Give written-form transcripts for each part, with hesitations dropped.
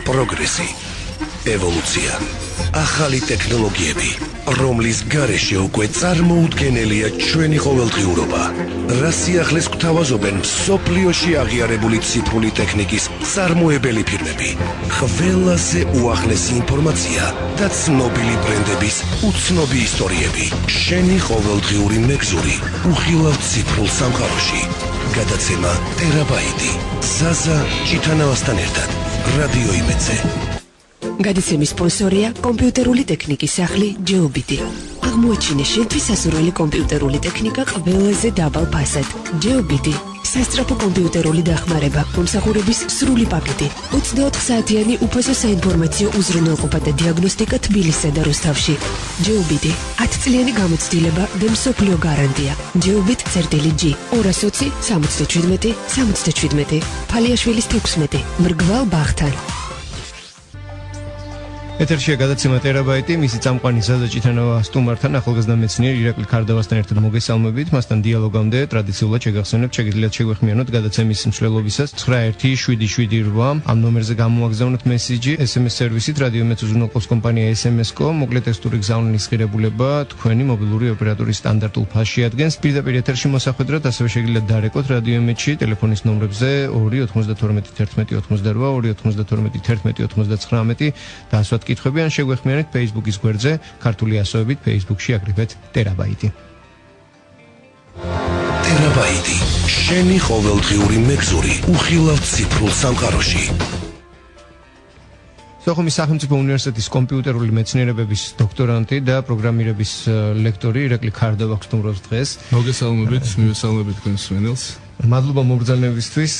პროგრესი, ევოლუცია, ახალი ტექნოლოგიები, რომლის გარეშე უკვე წარმოუდგენელია ჩვენი ყოველდღიურობა. რა სიახლეს გვთავაზობენ მსოფლიოში აღიარებული ციფრული ტექნიკის წარმოებელი ფირმები. ყველაზე უახლესი ინფორმაცია და ცნობილი ბრენდების უცნობი ისტორიები. შენი ყოველდღიური მეგზური უხილავ ციფრულ სამყაროში. გადაცემა ტერაბაიტი. ზაზა ჭიტანავასთან ერთად. რადიო იმედზე. გადაცემის სპონსორია კომპიუტერული ტექნიკის სახლი GeoBit. აღმოაჩინე შენთვის სასურველი კომპიუტერული ტექნიკა ყველაზე დაბალ ფასად. GeoBit. სასწრაფო კომპიუტერული დახმარება, მომსახურების სრული პაკეტი, 24 საათიანი უფასო საინფორმაციო უზრუნველყოფა და დიაგნოსტიკა თბილისსა და რუსთავში. GeoBit. 10 წლიანი გამოცდილება და მსოფლიო გარანტია. GeoBit წერტილი G 220 77 77 ფალიაშვილის 16 მრგვალ ბაღთან. ეთერშია გადაცემა ტერაბაიტი, მისი წამყვანი ზაზა ჭიტანავა სტუმართან, ახალგაზრდა მეცნიერ ირაკლი ქარდავასთან ერთად მოგესალმებით. მასთან დიალოგამდე ტრადიციულად შეგახსენებთ, შეგიძლიათ შეგვეხმიანოთ გადაცემის მსვლელობისას 917778 ამ ნომერზე გამოვაგზავნოთ მესიჯი, SMS სერვისით რადიო იმედს უზრუნველყოფს კომპანია SMS-Co, მოკლე ტექსტური გზავნილის ღირებულება თქვენი მობილური ოპერატორის სტანდარტულ ფასში ადგენს. პირდაპირ ეთერში მოსახვედრად ასევე შეგიძლიათ დარეკოთ რადიო იმედში ტელეფონის ნომრებზე 292 11 88 292 11 99 და კითხვები ან შეგვეხმიანეთ Facebook-ის გვერდზე, ქართული ასოებით Facebook-ში აკრიფეთ ტერაბაიტი. ტერაბაიტი. შენი ყოველდღიური მეგზური უხილავ ციფრულ სამყაროში. სოხუმის სახელმწიფო უნივერსიტეტის კომპიუტერული მეცნიერებების დოქტორანტი და პროგრამირების ლექტორი ირაკლი ქარდავა გსტუმრობს დღეს. მოგესალმებით, მივესალმებით თქვენს მსმენელს. მადლობა მოგზაურობისთვის.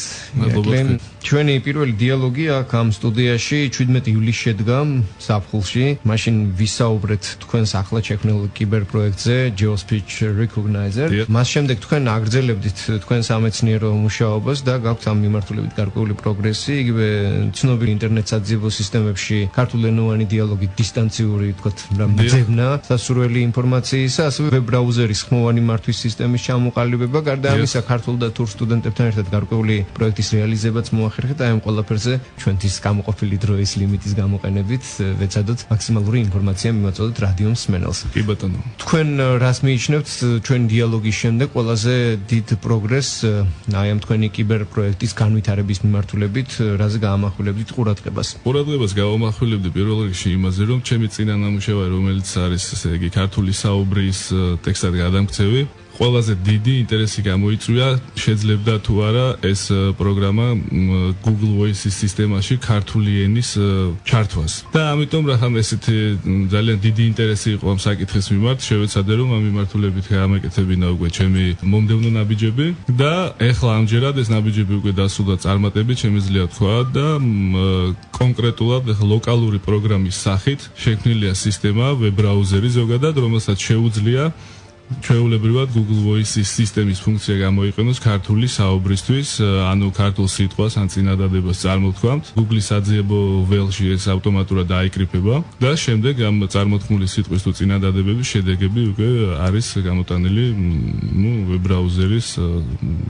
ჩვენი პირველი დიალოგი აქ ამ სტუდიაში 17 ივლისში შედგა საფხულში. მაშინ ვისაუბრეთ თქვენს ახლად შექმნილ კიბერპროექტზე GeoSpeech Recognizer. მას შემდეგ თქვენ აგრძელებდით თქვენ სამეცნიერო მუშაობას და გაქვთ ამ მიმართულებით გარკვეული პროგრესი. იგივე ცნობილი ინტერნეტსაძიებო სისტემებში ქართულენოვანი დიალოგი დისტანციური თქოთ ძებნა სასურველი ინფორმაციისა, ასევე ვებ-ბრაუზერის ხმოვანი მართვის სისტემის ჩამოყალიბება. გარდა ამისა, ქართულ და თურ სტუდენტებთან ერთად გარკვეული პროექტის რეალიზებაც მოახერხეთ. აი ამ ყველაფერზე ჩვენთვის გამოყოფილი დროის ლიმიტის გამოყენებით ვეცადოთ მაქსიმალური ინფორმაცია მივაწოდოთ რადიო მსმენელს. კი ბატონო. თქვენ რას მიიჩნევთ ჩვენი დიალოგის შემდეგ ყველაზე დიდ პროგრესს აი ამ თქვენი კიბერპროექტის განვითარების მიმართულებით, რაზე გაამახვილებდით ყურადღებას? ყურადღებას გავამახვილებდი პირველ რიგში იმაზე, რომ ჩემი წინა ნამუშევარი, რომელიც არის ესე იგი ქართული საუბრის ტექსტად გადამქცევი, ყველაზე დიდი ინტერესი გამოიწვია, შეძლებდა თუ არა ეს პროგრამა Google Voice-ის სისტემაში ქართული ენის ჩართვას. და ამიტომ რახან ესეთი ძალიან დიდი ინტერესი იყო ამ საკითხის მიმართ, შევეცადე რომ ამ მიმართულებით გამეკეთებინა უკვე ჩემი მომდევნო ნაბიჯები და ეხლა ამჯერად ეს ნაბიჯები უკვე დასრულდა წარმატებით, შემიძლია თქვა და კონკრეტულად ლოკალური პროგრამის სახით შექმნილია სისტემა, ვებ-ბრაუზერი ზოგადად, რომელსაც შეუძლია ჩვეულებრივად Google Voice-ის სისტემის ფუნქცია გამოიყენოს ქართული საუბრისთვის, ანუ ქართულ სიტყვას ან წინადადებას წარმოთქვამთ. Google-ის საძიებო ველში ეს ავტომატურად დაიკრიფება და შემდეგ ამ წარმოთქმული სიტყვის თუ წინადადებების შედეგები უკვე არის გამოტანილი ვებ-ბრაუზერის,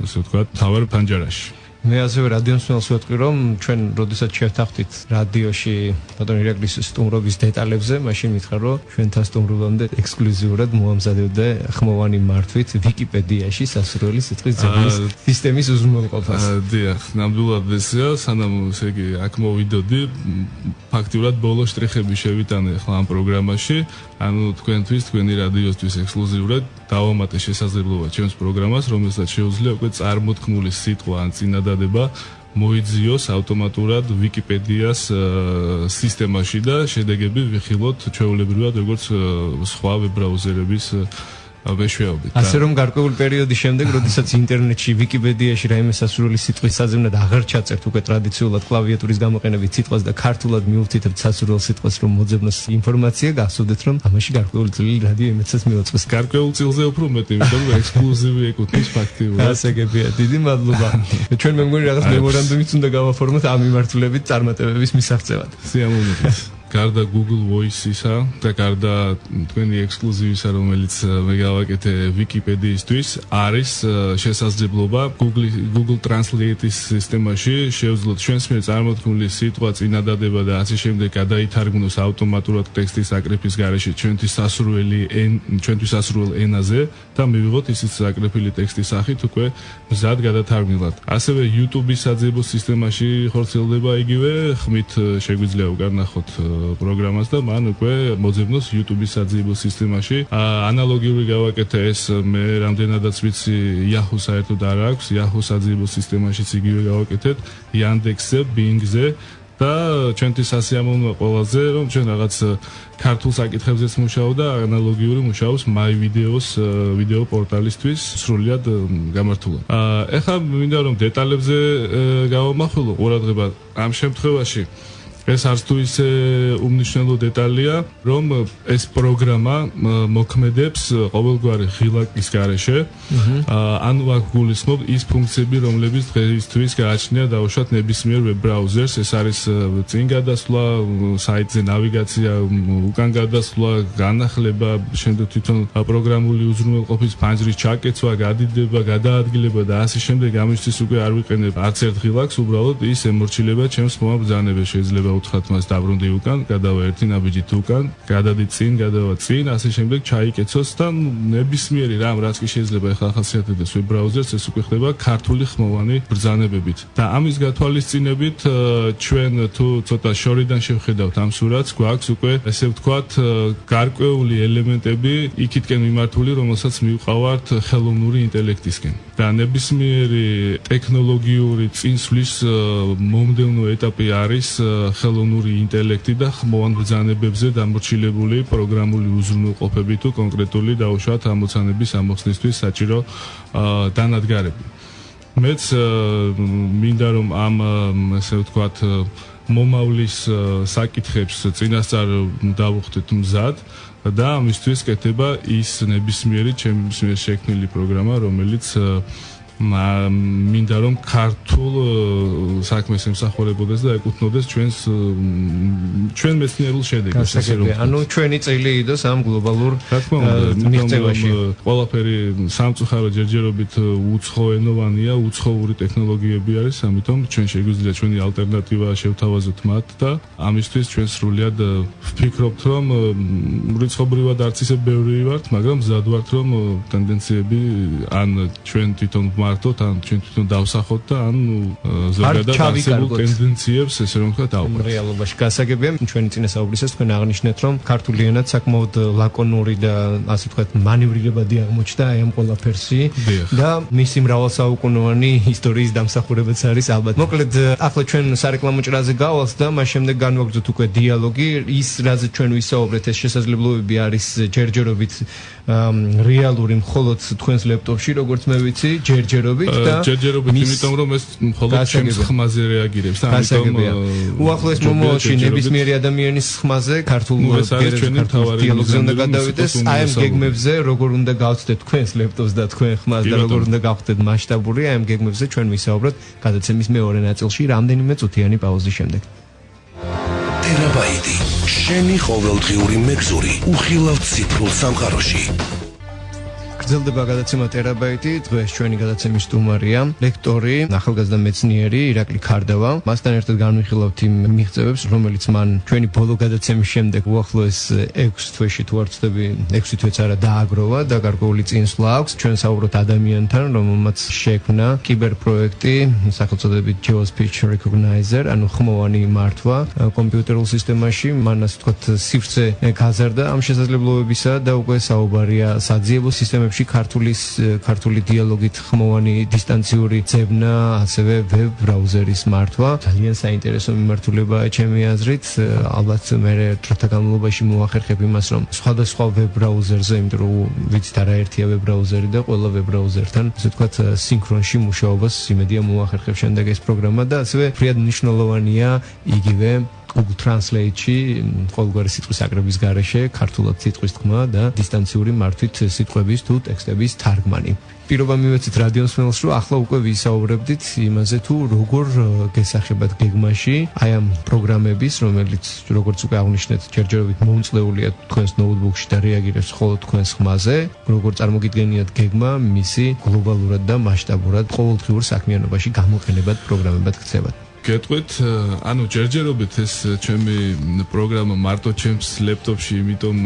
ასე ვთქვათ, მთავარ ფანჯარაში. მე ასევე რადიო მსმენელს ვეთქვი, რომ ჩვენ როდესაც შევთანხმდით რადიოში ბატონ ირაკლის სტუმრობის დეტალებზე, მაშინ მითხრა, რომ ჩვენთან სტუმრობამდე ექსკლუზიურად მოამზადებდა ხმოვანი მართვით ვიკიპედიაში სასურველი სიტყვის ძებნის სისტემის უზრუნველყოფას. დიახ, ნამდვილად ესეა, სანამ ესე იგი აქ მოვიდოდი, ფაქტიურად ბოლო შტრიხები შევიტანე ახლა ამ პროგრამაში, ანუ თქვენთვის, თქვენი რადიოსთვის ექსკლუზიურად დავამატე შესაძლებლობა ჩემს პროგრამას, რომელსაც შეუძლია უკვე წარმოთქმული სიტყვა ან წინადადება მოიძიოს ავტომატურად ვიკიპედიას სისტემაში და შედეგები ვიხილოთ ჩვეულებრივად როგორც სხვა ვებ-ბრაუზერების მეშვეობით. ასე რომ გარკვეული პერიოდის შემდეგ, როდესაც ინტერნეტში ვიკიპედიაში რაიმე სასურველი სიტყვის საზევნად აღარ ჩაწერთ უკვე ტრადიციულად კლავიატურის გამოყენებით სიტყვას და ქართულად მიუთითებთ სასურველ სიტყვას, რომ მოძებნოს ინფორმაცია, გახსოვდეთ, რომ ამაში გარკვეული წილი რადიო იმედსაც მიუწეს. გარკვეულ წილზე უფრო მეტი, იმიტომ რომ ექსკლუზივი ეკუთვნის ფაქტიურად. ასე გებია, დიდი მადლობა. ჩვენ მე მგონი რაღაც მემორანდუმიც უნდა გავაფორმოთ ამ მიმართულებით წარმატებების მისაღწევად. სიამოვნებით. გარდა Google Voice-ისა და გარდა თქვენი ექსკლუზივისა, რომელიც მე გავაკეთე Wikipedia-ისთვის, არის შესაძლებლობა Google Translate-ის სისტემაში შევძლოთ ჩვენს მიერ წარმოქმნილი სიტყვა, წინადადება და ასე შემდეგ გადაითარგმნოს ავტომატურად ტექსტის აკრეფის გარეშე ჩვენთვის სასურველ ენაზე და მივიღოთ ისიც აკრეფილი ტექსტის სახით უკვე მზად გადათარგმნილად. ასევე YouTube-ის საძიებო სისტემაში ხორციელდება იგივე, ხმით შეგვიძლია უკან ნახოთ პროგრამას და მან უკვე მოძებნოს YouTube-ის საძიებო სისტემაში. ანალოგიური გავაკეთე ეს მე რამდენადაც ვიცი Yahoo საერთოდ არ აქვს, Yahoo საძიებო სისტემაშიც იგივე გავაკეთეთ, Yandex-ზე, Bing-ზე და ჩვენთვის სასიამოვნოა ყველაზე რომ ჩვენ რაღაც ქართულ საკითხებზეც მუშაობ და ანალოგიური მუშაობს My Videos ვიდეო პორტალისთვის სრულიად გამართულად. ეხლა მინდა რომ დეტალებზე გავამახვილო ყურადღება ამ შემთხვევაში ეს არც თუ ისე უმნიშვნელო დეტალია, რომ ეს პროგრამა მოქმედებს ყოველგვარი ღილაკის გარეშე. ანუ აქ გულისხმობ ის ფუნქციები, რომლებიც დღეისთვის გააჩნია დაუშვათ ნებისმიერ ვებ ბრაუზერს. ეს არის წინ გადასვლა, საიტზე ნავიგაცია, უკან გადასვლა, განახლება, შემდეგ თვითონ პროგრამული უზრუნველყოფის ფანჯრის ჩაკეცვა, გადიდება, გადაადგილება და ასე შემდეგ. ამისთვის უკვე არ ვიყენებ არც ერთ ღილაკს, უბრალოდ ის ემორჩილება ჩემს მომაბრძანებელს. შეიძლება უთხრათ მას დაბრუნდი უკან, გადავა ერთი ნაბიჯით უკან, გადადი წინ, გადავა წინ, ასე შემდეგ ჩაიკეცოს და ნებისმიერი რამ რაც კი შეიძლება ეხლა ახასიათებდეს ვებ ბრაუზერს, ეს უკვე ხდება ქართული ხმოვანი ბრძანებებით. და ამის გათვალისწინებით ჩვენ თუ ცოტა შორიდან შევხედავთ ამ სურათს, გვაქვს უკვე ესე ვთქვათ გარკვეული ელემენტები იქითკენ მიმართული, რომელსაც მივყავართ ხელოვნური ინტელექტისკენ. და ნებისმიერი ტექნოლოგიური წინსვლის მომდევნო ეტაპი არის ხელოვნური ინტელექტი და ხმოვან ბრძანებებზე დამორჩილებული პროგრამული უზრუნველყოფები თუ კონკრეტული დაუშვათ ამოცანების ამოხსნისთვის საჭირო დანადგარები. მეც მინდა რომ ამ ესე ვთქვათ მომავლის საკითხებს წინასწარ დავუხდეთ მზად და ამისთვის კეთება ის ნებისმიერი ჩემს მიერ შექმნილი პროგრამა, რომელიც მინდა რომ ქართულ საქმეს ემსახურებოდეს და ეკუთვნოდეს ჩვენ მეცნიერულ შედეგებს. ანუ ჩვენი წელი იდოს ამ გლობალურ მიღწევაში. ყველაფერი სამწუხარო ჯერჯერობით უცხოენოვანია, უცხოური ტექნოლოგიები არის, ამიტომ ჩვენ შეგვიძლია ჩვენი ალტერნატივა შევთავაზოთ მათ და ამისთვის ჩვენ სრულიად ვფიქრობთ, რომ რიცხობრივად არც ისე ბევრი ვართ, მაგრამ მზად ვართ, რომ ტენდენციები ან ჩვენ თვითონ მარტოთ ან ჩვენ თვითონ დავსახოთ და ან ზოგადად არსებულ ტენდენციებს ესე რომ ვთქვა დავუკვირდით. რეალობაში გასაგებია ჩვენი წინასაუბრისას თქვენ აღნიშნეთ რომ ქართული ენა საკმაოდ ლაკონური და ასე ვთქვათ მანევრირებადი აღმოჩნდა აი ამ ყველაფერსი და მისი მრავალსაუკუნოვანი ისტორიის დამსახურებაც არის ალბათ. მოკლედ ახლა ჩვენ სარეკლამო ჭრაზე გავალთ და მას შემდეგ განვაგრძოთ უკვე დიალოგი. ის რაზე ჩვენ ვისაუბრეთ ეს შესაძლებლობები არის ჯერჯერობით რეალური მხოლოდ თქვენს ლეპტოპში როგორც მე ვიცი ჯერჯერობით და ჯერჯერობით იმიტომ რომ ეს მხოლოდ ჩემს ხმაზე რეაგირებს და ამიტომ უახლოეს მომავალში ნებისმიერი ადამიანის ხმაზე ქართულ დიალოგზე უნდა გადავიდეს აი ამ გეგმებზე როგორ უნდა გავცდეთ თქვენს ლეპტოპს და თქვენ ხმას და როგორ უნდა გავხდეთ მასშტაბური აი ამ გეგმებზე ჩვენ ვისაუბროთ გადაცემის მეორე ნაწილში რამდენიმე წუთიანი პაუზის შემდეგ. ტერაბაიტი შენი ყოველდღიური მეგზური უხილავ ციფრულ სამყაროში. გრძელდება გადაცემა ტერაბაიტი. დღეს ჩვენი გადაცემის სტუმარია ლექტორი, ახალგაზრდა მეცნიერი ირაკლი ქარდავა. მასთან ერთად განვიხილავთ იმ მიღწევებს, რომელიც მან ჩვენი ბოლო გადაცემის შემდეგ უახლოეს 6 თვეში თუ არ ვცდები, 6 თვეც არა დააგროვა და გარკვეული წინსვლა აქვს. ჩვენ საუბრობთ ადამიანთან, რომელმაც შექმნა კიბერპროექტი სახელწოდებით Geospeech Recognizer, ანუ ხმოვანი მართვა კომპიუტერულ სისტემაში. მან ასე ვთქვათ სივრცე გაზარდა ამ შესაძლებლობებისა და უკვე საუბარია საძიებო სისტემებში ქართული დიალოგით ხმოვანი დისტანციური ძებნა, ასევე ვებ ბრაუზერის მართვა. ძალიან საინტერესო მიმართულებაა ჩემი აზრით. ალბათ მე დროთა განმავლობაში მოახერხებ იმას, რომ სხვადასხვა ვებ ბრაუზერზე, იმიტომ რომ ვიცით არაერთია ვებ ბრაუზერი და ყველა ვებ ბრაუზერთან, ასე ვთქვათ, სინქრონში მუშაობას იმედია მოახერხებ შემდეგ ეს პროგრამა და ასევე ფრიად მნიშვნელოვანია იგივე Google Translate-ში ყოველგვარი სიტყვის აკრების გარეშე ქართულად სიტყვის თქმა და დისტანციური მართვით სიტყვების თუ ტექსტების თარგმანი. Პირობა მივეცით რადიოსმელს, რომ ახლა უკვე ვისაუბრებდით იმაზე თუ როგორ გესახებათ გეგმაში აი ამ პროგრამების, რომელიც როგორც უკვე აღნიშნეთ, ჯერჯერობით მომწლეულია თქვენს ნოუთბუქში და რეაგირებს მხოლოდ თქვენს ხმაზე, როგორ წარმოგიდგენიათ გეგმა მისი გლობალურად და მასშტაბურად ყოველდღიურ საქმიანობაში გამოყენებად პროგრამებად ქცევათ. გეტყვით, ანუ ჯერჯერობით ეს ჩემი პროგრამა მარტო ჩემს ლეპტოპში, იმიტომ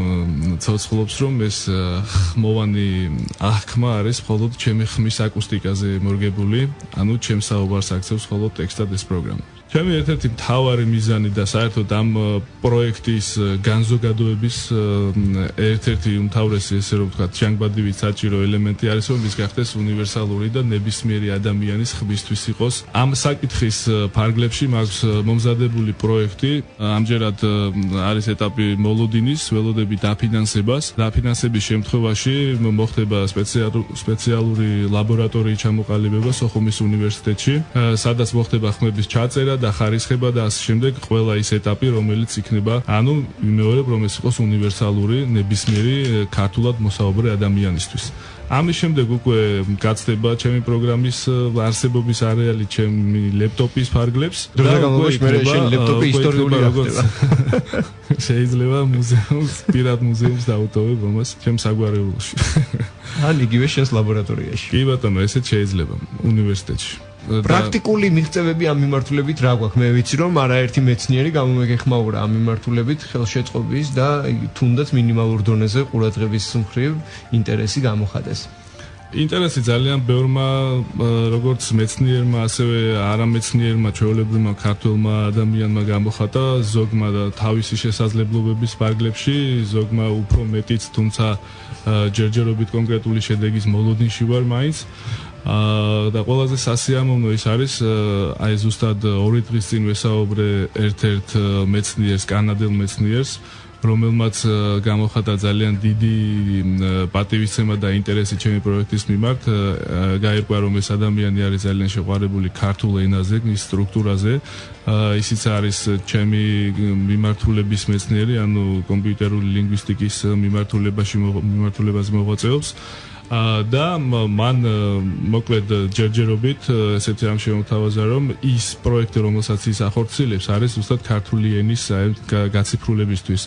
ცოცხლობს, რომ ეს ხმოვანი აღქმა არის მხოლოდ ჩემი ხმის აკუსტიკაზე მორგებული, ანუ ჩემს საუბარს აქცევს მხოლოდ ტექსტად ეს პროგრამა. ჩემი ერთ-ერთი მთავარი მიზანი და საერთოდ ამ პროექტის განზოგადოების ერთ-ერთი უმთავრესი, ესე რომ ვთქვათ, ჟანგბადივით საჭირო ელემენტი არის, რომ ის გახდეს უნივერსალური და ნებისმიერი ადამიანის ხმისთვის იყოს. ამ საკითხის ფარგლებში მაქვს მომზადებული პროექტი. ამჯერად არის ეტაპი მოლოდინის, ველოდები დაფინანსებას. დაფინანსების შემთხვევაში მოხდება სპეციალური ლაბორატორიის ჩამოყალიბება სოხუმის უნივერსიტეტში, სადაც მოხდება ხმების ჩაწერა და ხარისხება და ასე შემდეგ, ყველა ის ეტაპი, რომელიც იქნება, ანუ ვიმეორებ, რომ ეს იყოს უნივერსალური, ნებისმიერი ქართულად მოსაუბრე ადამიანისთვის. ამის შემდეგ უკვე გაცდება ჩემი პროგრამის არსებობის არეალი ჩემი ლეპტოპის ფარგლებს და უკვე შენ ლეპტოპი ისტორიული აღდება. შეიძლება მუზეუმს, პირად მუზეუმს დავუტოვებ ამას ჩემ საგვარეულოში. ან იგივე შენს ლაბორატორიაში. კი ბატონო, ესეც შეიძლება უნივერსიტეტში. პრაქტიკული მიღწევები ამ მიმართულებით რა გვაქვს? მე ვიცი რომ არაერთი მეცნიერი გამომეგეხმაურა ამ მიმართულებით ხელშეწყობის და თუნდაც მინიმალურ დონეზე ყურადღების მხრივ ინტერესი გამოხატეს. ინტერესი ძალიან ბევრმა როგორც მეცნიერმა, ასევე არამეცნიერმა ჩვეულებრივმა ქართველმა ადამიანმა გამოხატა, ზოგმა და თავისი შესაძლებლობების ფარგლებში, ზოგმა უფრო მეტიც, თუმცა ჯერჯერობით კონკრეტული შედეგის მოლოდინში ვარ მაინც. და ყველაზე სასიამოვნო ის არის, აი ზუსტად 2 დღის წინ ვესაუბრე ერთ-ერთ მეცნიერს, კანადელ მეცნიერს, რომელმაც გამოხატა ძალიან დიდი პატივისცემა და ინტერესი ჩემი პროექტის მიმართ. გაირკვა, რომ ეს ადამიანი არის ძალიან შეყვარებული ქართულ ენაზე, მის სტრუქტურაზე. ისიც არის ჩემი მიმართულების მეცნიერი, ანუ კომპიუტერული ლინგვისტიკის მიმართულებაზე მოღვაწეობს. და მან მოკლედ ჯერჯერობით ესეთი ამ შემოთავაზა, რომ ის პროექტი, რომელსაც ის ახორციელებს, არის ზუსტად ქართული ენის გაციფრულებისთვის.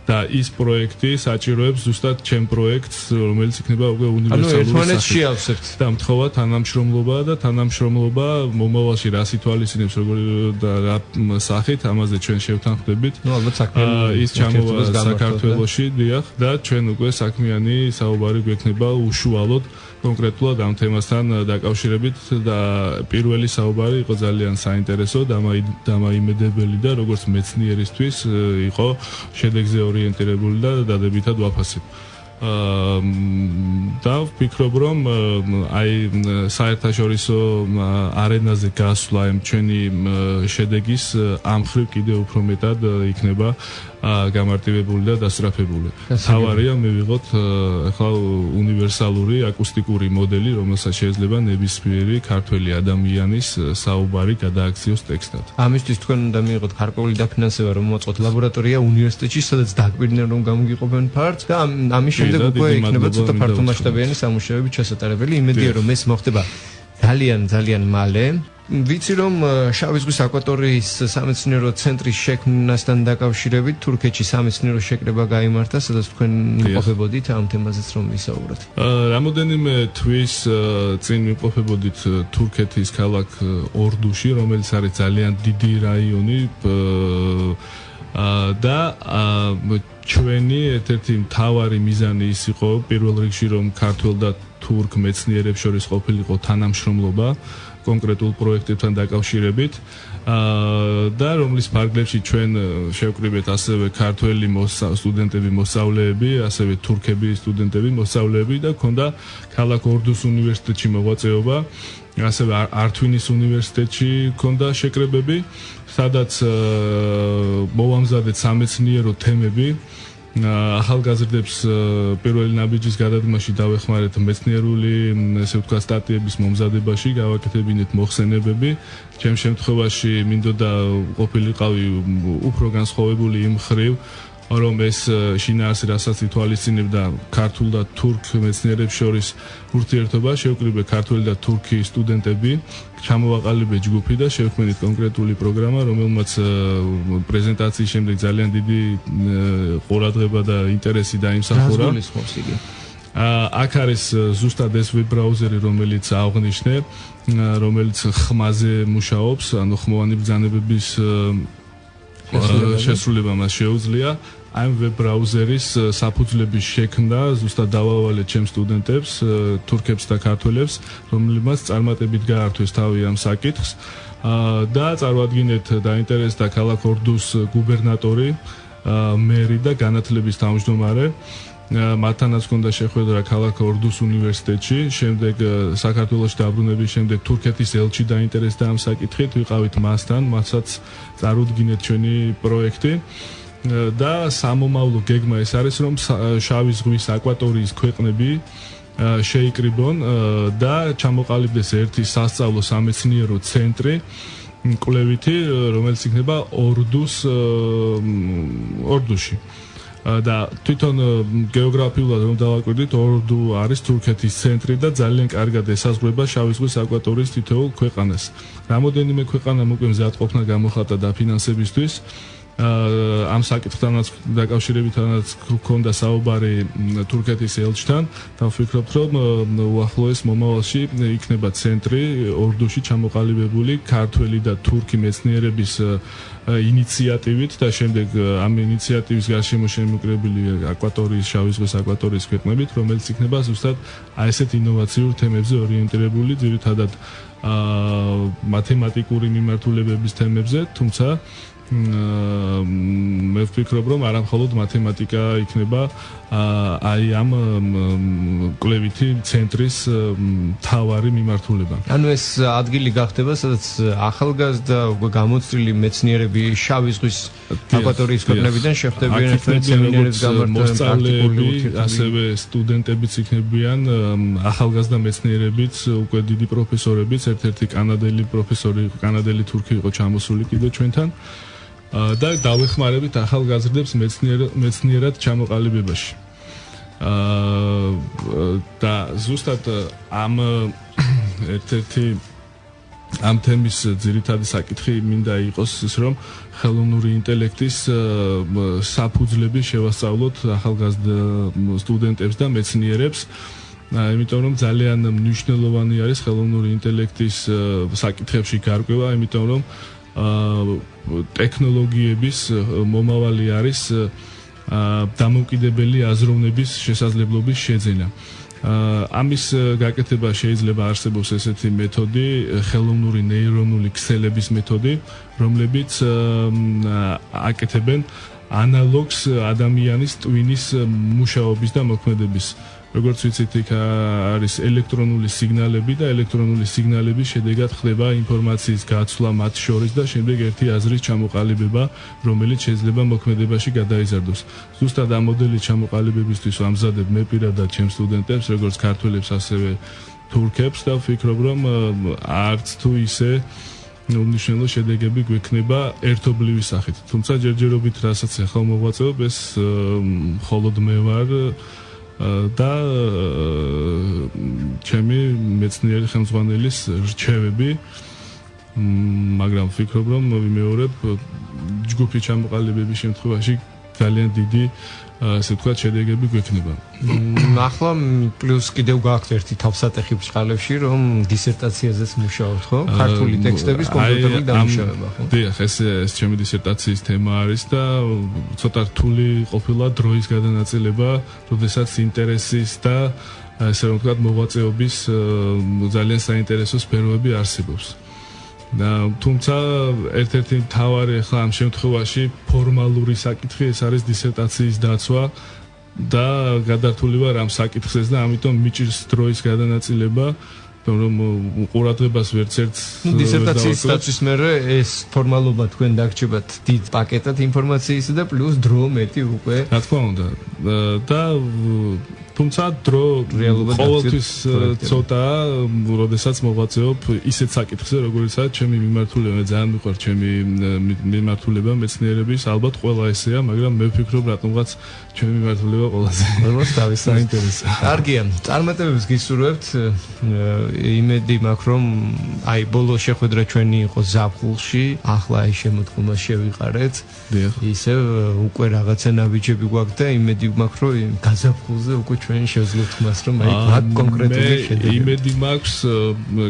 და ის პროექტი საჭიროებს ზუსტად ჩემ პროექტს, რომელიც იქნება უკვე უნივერსალური შეავსებთ. და მთხოვა თანამშრომლობა და თანამშრომლობა მომავალში რას ითვალისწინებს, როგორი და რა სახით, ამაზე ჩვენ შევთანხმდებით. ალბათ საქმიანი ის ჩამოვა საქართველოში, დიახ, და ჩვენ უკვე საქმიანი საუბარი გვექნება უშუალოდ კონკრეტულად ამ თემასთან დაკავშირებით და პირველი საუბარი იყო ძალიან საინტერესო და დამაიმედებელი და როგორც მეცნიერისთვის იყო შედეგზე ორიენტირებული და დადებითად ვაფასებ. და ვფიქრობ, რომ აი საერთაშორისო არენაზე გასვლა ამ ჩვენი შედეგის ამ მხრივ კიდევ უფრო მეტად იქნება გამარტივებული და დასწრაფებული. თავარია მივიღოთ ახლა უნივერსალური აკუსტიკური მოდელი, რომელსაც შეიძლება ნებისმიერი ქართველი ადამიანის საუბარი გადააქციოს ტექსტად. ამისთვის თქვენ უნდა მიიღოთ გარკვეული დაფინანსება, რომ მოწყოთ ლაბორატორია უნივერსიტეტში, სადაც დაგვირდნენ რომ გამოგიყოფენ ფართს და ამის შემდეგ უკვე იქნება ცოტა ფართომასშტაბიანი სამუშაოები ჩასატარებელი. იმედია, რომ ეს მოხდება ძალიან მალე. ვიცი რომ შავი ზღვის აკვატორიის სამეცნიერო ცენტრის შექმნასთან დაკავშირებით თურქეთში სამეცნიერო შეკრება გაიმართა, სადაც თქვენ იმყოფებოდით ამ თემაზეც რომ ვისაუბროთ. რამოდენიმე თვის წინ იმყოფებოდით თურქეთის ქალაქ ორდუში, რომელიც არის ძალიან დიდი რაიონი და ჩვენი ერთ-ერთი მთავარი მიზანი ის იყო პირველ რიგში, რომ ქართველ და თურქ მეცნიერებს შორის ყოფილიყო თანამშრომლობა კონკრეტულ პროექტებთან დაკავშირებით და რომლის ფარგლებში ჩვენ შევკრიბეთ ასევე ქართველი სტუდენტები, მოსწავლეები, ასევე თურქები სტუდენტები, მოსწავლეები და ქონდა ქალაქ ორდუს უნივერსიტეტში მოღვაწეობა, ასევე ართვინის უნივერსიტეტში ქონდა შეკრებები, სადაც მოვამზადეთ სამეცნიერო თემები ახალგაზრდებს პირველი ნაბიჯის გადადგმაში დავეხმარეთ მეცნიერული, ესე ვთქვათ, სტატიების მომზადებაში, გავაკეთებინეთ მოხსენებები. ჩემ შემთხვევაში მინდოდა ყოფილიყავი უფრო განსხვავებული იმ მხრივ, რომ ეს შინაარსი, რასაც ითვალისწინებდა ქართულ და თურქ მეცნიერებს შორის ურთიერთობა, შევკრიბე ქართველი და თურქი სტუდენტები, ჩამოვაყალიბე ჯგუფი და შევქმნით კონკრეტული პროგრამა, რომელმაც პრეზენტაციის შემდეგ ძალიან დიდი ყურადღება და ინტერესი დაიმსახურა. აქ არის ზუსტად ეს ვებ ბრაუზერი, რომელიც აღნიშნე, რომელიც ხმაზე მუშაობს, ანუ ხმოვანი ბრძანებების შესრულება მას შეუძლია. ამ ვებ ბრაუზერის საფუძვლების შექმნა ზუსტად დავავალეთ ჩემს სტუდენტებს, თურქებს და ქართველებს, რომლებმაც წარმატებით გაართვეს თავი ამ საკითხს და წარმოადგინეთ დაინტერესდა ქალაქ ორდუს გუბერნატორი, მერი და განათლების თავმჯდომარე. მათთანაც ჰქონდა შეხვედრა ქალაქ ორდუს უნივერსიტეტში, შემდეგ საქართველოში დაბრუნების შემდეგ თურქეთის ელჩი დაინტერესდა ამ საკითხით, ვიყავით მასთან, მასაც წარუდგინეთ ჩვენი პროექტი და სამომავლო გეგმა ეს არის, რომ შავი ზღვის აკვატორიის ქვეყნები შეიკრიბონ და ჩამოყალიბდეს ერთი სასწავლო სამეცნიერო ცენტრი კვლევითი, რომელიც იქნება ორდუში. და თვითონ გეოგრაფიულად რომ დავაკვირდით, ორდუ არის თურქეთის ცენტრი და ძალიან კარგად ესაზღვრება შავი ზღვის აკვატორიის თითოეულ ქვეყანას. რამოდენიმე ქვეყანა უკვე მზადყოფნა გამოხატა დაფინანსებისთვის. ამ საკითხთანაც დაკავშირებითანაც ჰქონდა საუბარი თურქეთის ელჩთან და ვფიქრობთ, რომ უახლოეს მომავალში იქნება ცენტრი ორდუში ჩამოყალიბებული ქართველი და თურქი მეცნიერების ინიციატივით და შემდეგ ამ ინიციატივის გარშემო შემოკრებილი აკვატორიის, შავი ზღვის აკვატორიის ქვეყნებით, რომელიც იქნება ზუსტად აი ესეთ ინოვაციურ თემებზე ორიენტირებული, ძირითადად მათემატიკური მიმართულებების თემებზე, თუმცა მე ვფიქრობ, რომ არა მხოლოდ მათემატიკა იქნება აი ამ კვლევითი ცენტრის მთავარი მიმართულება. ანუ ეს ადგილი გახდება, სადაც ახალგაზრდა გამოცდილი მეცნიერები შავი ზღვის აკვატორიის ქვეყნებიდან შეხვდებიან ერთმანეთს სემინარებს გამართავენ, პრაქტიკული ურთიერთობები, ასევე სტუდენტებიც იქნებიან, ახალგაზრდა მეცნიერებიც, უკვე დიდი პროფესორებიც, ერთ-ერთი კანადელი თურქი იყო ჩამოსული კიდე ჩვენთან. და დავეხმარებით ახალგაზრდებს მეცნიერად ჩამოყალიბებაში. და ზუსტად ამ ერთ-ერთი ამ თემის ძირითადი საკითხი მინდა იყოს ის, რომ ხელოვნური ინტელექტის საფუძვლები შევასწავლოთ ახალგაზრდა სტუდენტებს და მეცნიერებს. იმიტომ რომ ძალიან მნიშვნელოვანი არის ხელოვნური ინტელექტის საკითხებში გარკვევა, იმიტომ რომ ტექნოლოგიების მომავალი არის დამოუკიდებელი აზროვნების შესაძლებლობის შეძენა. ამის გაკეთება შეიძლება არსებობს ესეთი მეთოდი, ხელოვნური ნეირონული ქსელების მეთოდი, რომლებიც აკეთებენ ანალოგს ადამიანის ტვინის მუშაობის და მოქმედების. როგორც ვიცით, იქ არის ელექტრონული სიგნალები და ელექტრონული სიგნალების შედეგად ხდება ინფორმაციის გაცვლა მათ შორის და შემდეგ ერთი აზრის ჩამოყალიბება, რომელიც შეიძლება მოქმედებაში გადაიზარდოს. ზუსტად ამ მოდელის ჩამოყალიბებისთვის ვამზადებ მე პირადად ჩემს სტუდენტებს, როგორც ქართველებს, ასევე თურქებს და ვფიქრობ, რომ არც თუ ისე უმნიშვნელო შედეგები გვექნება ერთობლივი სახით. თუმცა ჯერჯერობით, რასაც ახლა მოვაწევებ, ეს მხოლოდ მე ვარ და ჩემი მეცნიერი ხელმძღვანელის რჩევები, მაგრამ ვფიქრობ, რომ ვიმეორებ ჯგუფი ჩამოყალიბების შემთხვევაში ძალიან დიდი ასე ვთქვათ შედეგები გვექნება. ახლა პლუს კიდევ გაქვთ ერთი თავსატეხი ბჭყალებში, რომ დისერტაციაზეც მუშაობთ, ხო? ქართული ტექსტების კომპიუტერული დამუშავება, ხო? დიახ, ეს ჩემი დისერტაციის თემა არის და ცოტა რთული ყოფილა დროის გადანაწილება, როდესაც ინტერესის და ასე რომ ვთქვათ მოღვაწეობის ძალიან საინტერესო სფეროები არსებობს. თუმცა ერთ-ერთი მთავარი ახლა ამ შემთხვევაში ფორმალური საკითხი ეს არის დისერტაციის დაცვა და გადართული ვარ ამ საკითხზე და ამიტომ მიჭირს დროის გადანაწილება რომ ყურადღებას ვერც ერთ დისერტაციის სტატუსის მერე ეს ფორმალობა თქვენ დაგჭირებათ დიდ პაკეტად ინფორმაციისა და პლუს დრო მეტი უკვე. რა თქმა უნდა და თუმცა დრო ყოველთვის ცოტაა, როდესაც მოღვაწეობ ისეთ საკითხზე, როგორიცაა ჩემი მიმართულება, ძალიან მიყვარს ჩემი მიმართულება მეცნიერების, ალბათ ყველა ესეა, მაგრამ მე ვფიქრობ, რატომღაც ჩემი მიმართულება ყველაზე საინტერესოა. კარგია, წარმატებებს გისურვებთ. იმედი მაქვს, რომ აი ბოლო შეხვედრა ჩვენი იყო ზაფხულში, ახლა აი შემოდგომა შევიყარეთ. ისევ უკვე რაღაცა ნაბიჯები გვაქვს და იმედი მაქვს, რომ გაზაფხულზე უკვე ჩვენ შევძლოთ მას, რომ აი მაგ კონკრეტული შედეგი. იმედი მაქვს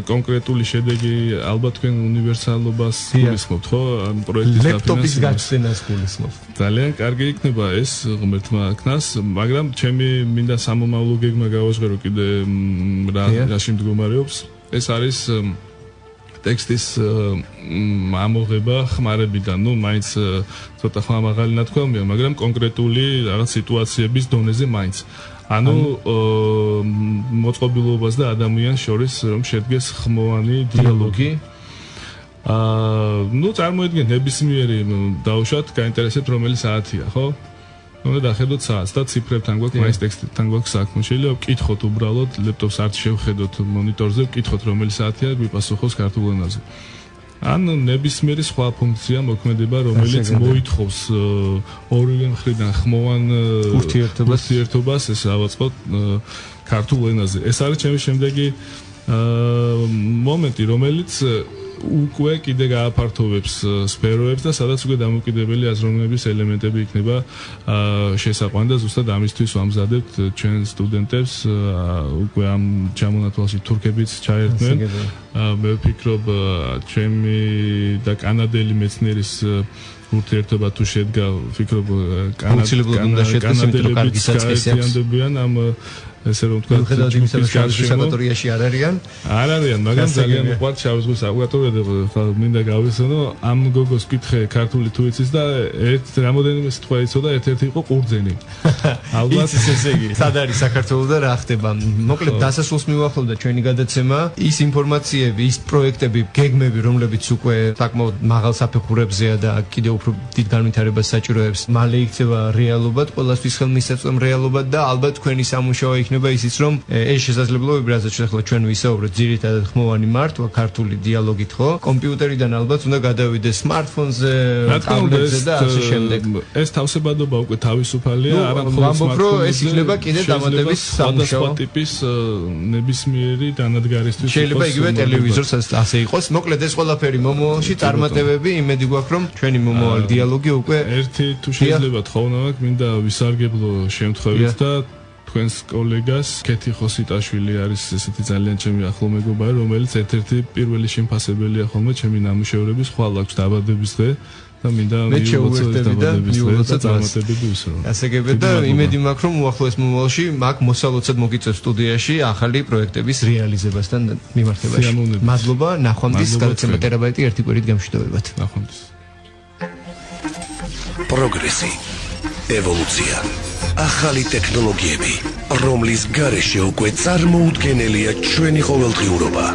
კონკრეტული შედეგი ალბათ თქვენ უნივერსალობას გულისხმობთ, ხო? ამ პროექტის ლეპტოპის გაცდენას გულისხმობთ. ძალიან კარგი იქნება ეს ღმერთმა აქნას, მაგრამ ჩემი მინდა სამომავლო გეგმა გავაჟღერო კიდე რაში მდგომარეობს. ეს არის ტექსტის ამოღება ხმარებიდან, ну, მაინც ცოტა ხმამაღალი ნათქვამია, მაგრამ კონკრეტული რაღაც სიტუაციების დონეზე მაინც. ანუ მოწყობილობას და ადამიანს შორის რომ შედგეს ხმოვანი დიალოგი. ну, წარმოიდგინეთ ნებისმიერი დავუშვათ, გაინტერესებთ რომელი საათია, ხო? უნდა დახედოთ საათს და ციფრებთან გვაქვს, მაინც ტექსტთან გვაქვს საქმე. შეიძლება ვკითხოთ უბრალოდ, ლეპტოპს არ შევხედოთ მონიტორზე, ვკითხოთ რომელი საათია, გვიპასუხოს ქართულ ენაზე. ან ნებისმიერი სხვა ფუნქცია მოქმედება, რომელიც მოითხოვს ორივე მხრიდან ხმოვან ურთიერთობას, ეს ავაწყოთ ქართულ ენაზე. ეს არის ჩემი შემდეგი მომენტი, რომელიც უკვე კიდე გააფართოვებს სფეროებს და სადაც უკვე დამოუკიდებელი აზროვნების ელემენტები იქნება შესაყვანი და ზუსტად ამისთვის ვამზადებთ ჩვენ სტუდენტებს უკვე ამ ჩამონათვალში თურქებიც ჩაერთნენ. მე ვფიქრობ ჩემი და კანადელი მეცნიერის ურთიერთობა თუ შედგა, ვფიქრობ კანადელებიც გაერთიანდებიან ამ ესე რომ თქვა სანატორიაში არ არიან, მაგრამ ძალიან მიყვარს შავი ზღვის აკვალატურები, მინდა გავიხსენო, ამ გოგოს კითხე ქართული თუ იცის და ერთ რამოდენიმე სიტყვა იცოდა, ერთ-ერთი იყო ყურძენი. ალბათ ესე იგი, სად არის საქართველოს და რა ხდება. მოკლედ დასასრულს მივახლოვდა ჩვენი გადაცემა, ის ინფორმაციები, ის პროექტები, გეგმები, რომლებიც უკვე საკმაოდ მაღალ საფეხურებზეა და კიდევ უფრო დიდ განვითარებას საჭიროებს, მალე იქცევა რეალობად, ყველასთვის ხელმისაწვდომ რეალობად და ალბათ თქვენი სამუშაო იქნება ისიც რომ ეს შესაძლებლობები, რასაც ახლა ჩვენ ვისაუბრეთ, ძირითადად ხმოვანი მართვა ქართული დიალოგით, ხო? კომპიუტერიდან ალბათ უნდა გადავიდეს smartphone-ზე, ტაბლეტზე და ასე შემდეგ. ეს თავსებადობა უკვე თავისუფალია, არა მხოლოდ smartphone-ზე. ეს იქნება კიდე დამატების სამუშაო. სხვა ტიპის ნებისმიერი დანადგარისთვის შეიძლება იგივე ტელევიზორსაც ასე იყოს. მოკლედ ეს ყველაფერი მომავალში წარმატებები, იმედი გვაქვს რომ ჩვენი მომავალი დიალოგი უკვე ერთი თუ შეიძლება თხოვნა მაქვს, მინდა ვისარგებლო შემთხვევით და თქვენს კოლეგას კეთი ხოსიტაშვილი არის ესეთი ძალიან ჩემი ახლო მეგობარი, რომელიც ერთ-ერთი პირველი შემფასებელია ხოლმე ჩემი ნამუშევრების ხვალ აქვს დაბადების დღე და მინდა მიულოცოთ წარმატებები უსწრო. ასე გებია და იმედი მაქვს რომ უახლოეს მომავალში მაგ მოსალოცად მოგიწევს სტუდიაში ახალი პროექტების რეალიზებასთან მიმართებაში. მადლობა, ნახვამდის, გადაცემა ტერაბაიტი ერთი კვირით გამშვიდობებად. ნახვამდის. პროგრესი, ევოლუცია, ახალი ტექნოლოგიები, რომლის გარეშე უკვე წარმოუდგენელია ჩვენი ყოველდღიურობა.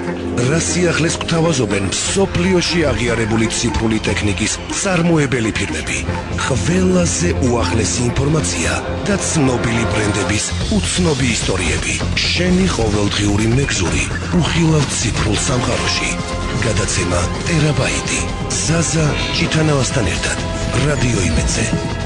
რა სიახლეს გვთავაზობენ მსოფლიოში აღიარებული ციფრული ტექნიკის წარმოებელი ფირმები. ყველაზე უახლესი ინფორმაცია და ცნობილი ბრენდების უცნობი ისტორიები. შენი ყოველდღიური მეგზური უხილავ ციფრულ სამყაროში. გადაცემა ტერაბაიტი. ზაზა ჭიტანავასთან ერთად. რადიო იმედზე.